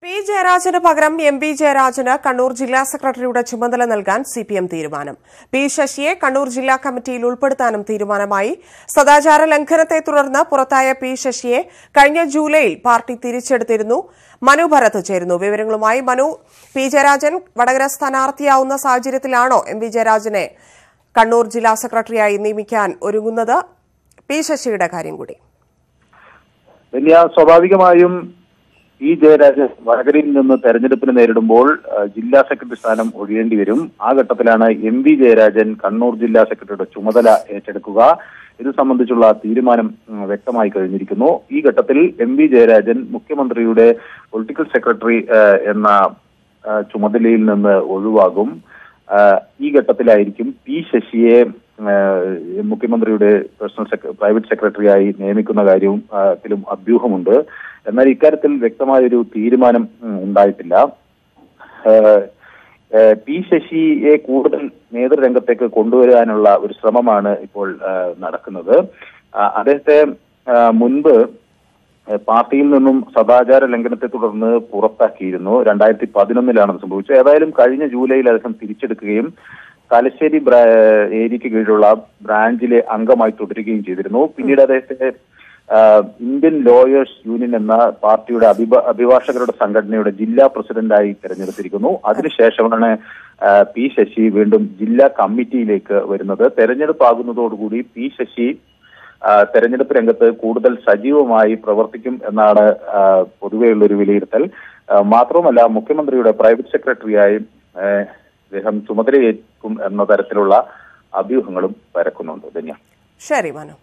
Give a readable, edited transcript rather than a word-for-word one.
P ജയരാജന് പകരം MV. ജയരാജന് കണ്ണൂർ ജില്ലാ സെക്രട്ടറിയുടെ ചുമതല നൽകാൻ സിപിഎം തീരുമാനം. പി ശശിയെ കണ്ണൂർ ജില്ലാ കമ്മിറ്റിയിൽ ഉൾപ്പെടുത്താനും തീരുമാനമായി. സദാചാര ലംഘനത്തെ തുടർന്ന് പുറത്തായ പി ശശിയെ കഴിഞ്ഞ ജൂലൈയിൽ പാർട്ടി തിരിച്ചെടുത്തിരുന്നു. മനു ഭരത് ചേരുന്നു വിവരങ്ങളുമായി. മനു, പി ജയരാജൻ വടകര സ്ഥാനാർത്ഥിയാവുന്ന സാഹചര്യത്തിലാണോ എം.വി. ജയരാജനെ കണ്ണൂർ ജില്ലാ സെക്രട്ടറിയായി നിയമിക്കാൻ ഒരുങ്ങുന്നത്? പി ശശിയുടെ കാര്യം കൂടി. സ്വാഭാവികമായും പി ജയരാജൻ വടകരയിൽ നിന്ന് തെരഞ്ഞെടുപ്പിന് നേരിടുമ്പോൾ ജില്ലാ സെക്രട്ടറി സ്ഥാനം ഒഴിയേണ്ടി വരും. ആ ഘട്ടത്തിലാണ് എം.വി. ജയരാജൻ കണ്ണൂർ ജില്ലാ സെക്രട്ടറിയുടെ ചുമതല ഏറ്റെടുക്കുക. ഇത് സംബന്ധിച്ചുള്ള തീരുമാനം വ്യക്തമായി കഴിഞ്ഞിരിക്കുന്നു. ഈ ഘട്ടത്തിൽ എം.വി. ജയരാജൻ മുഖ്യമന്ത്രിയുടെ പൊളിറ്റിക്കൽ സെക്രട്ടറി എന്ന ചുമതലയിൽ നിന്ന് ഒഴിവാകും. ഈ ഘട്ടത്തിലായിരിക്കും പി ശശിയെ മുഖ്യമന്ത്രിയുടെ പ്രൈവറ്റ് സെക്രട്ടറിയായി നിയമിക്കുന്ന കാര്യത്തിലും അഭ്യൂഹമുണ്ട്. എന്നാൽ ഇക്കാര്യത്തിൽ വ്യക്തമായൊരു തീരുമാനം ഉണ്ടായിട്ടില്ല. പി ശശിയെ കൂടുതൽ നേതൃരംഗത്തേക്ക് കൊണ്ടുവരാനുള്ള ഒരു ശ്രമമാണ് ഇപ്പോൾ നടക്കുന്നത്. അദ്ദേഹത്തെ മുൻപ് പാർട്ടിയിൽ നിന്നും സദാചാര ലംഘനത്തെ തുടർന്ന് പുറത്താക്കിയിരുന്നു. 2011 സംഭവിച്ചത്. ഏതായാലും കഴിഞ്ഞ ജൂലൈയിൽ അദ്ദേഹം തിരിച്ചെടുക്കുകയും തലശ്ശേരി ഏരിയയ്ക്ക് കീഴിലുള്ള ബ്രാഞ്ചിലെ അംഗമായി തുടരുകയും ചെയ്തിരുന്നു. പിന്നീട് അദ്ദേഹത്തെ ഇന്ത്യൻ ലോയേഴ്സ് യൂണിയൻ എന്ന പാർട്ടിയുടെ അഭിഭാഷകരുടെ സംഘടനയുടെ ജില്ലാ പ്രസിഡന്റായി തെരഞ്ഞെടുത്തിരിക്കുന്നു. അതിനുശേഷമാണ് പി ശശി വീണ്ടും ജില്ലാ കമ്മിറ്റിയിലേക്ക് വരുന്നത്. തെരഞ്ഞെടുപ്പാകുന്നതോടുകൂടി പി ശശി തെരഞ്ഞെടുപ്പ് രംഗത്ത് കൂടുതൽ സജീവമായി പ്രവർത്തിക്കും എന്നാണ് പൊതുവെയുള്ളൊരു വിലയിരുത്തൽ. മാത്രവുമല്ല, മുഖ്യമന്ത്രിയുടെ പ്രൈവറ്റ് സെക്രട്ടറിയായി അദ്ദേഹം ചുമതലയേൽക്കും എന്ന തരത്തിലുള്ള അഭ്യൂഹങ്ങളും പരക്കുന്നുണ്ട്. ധന്യ. ശരി മനു.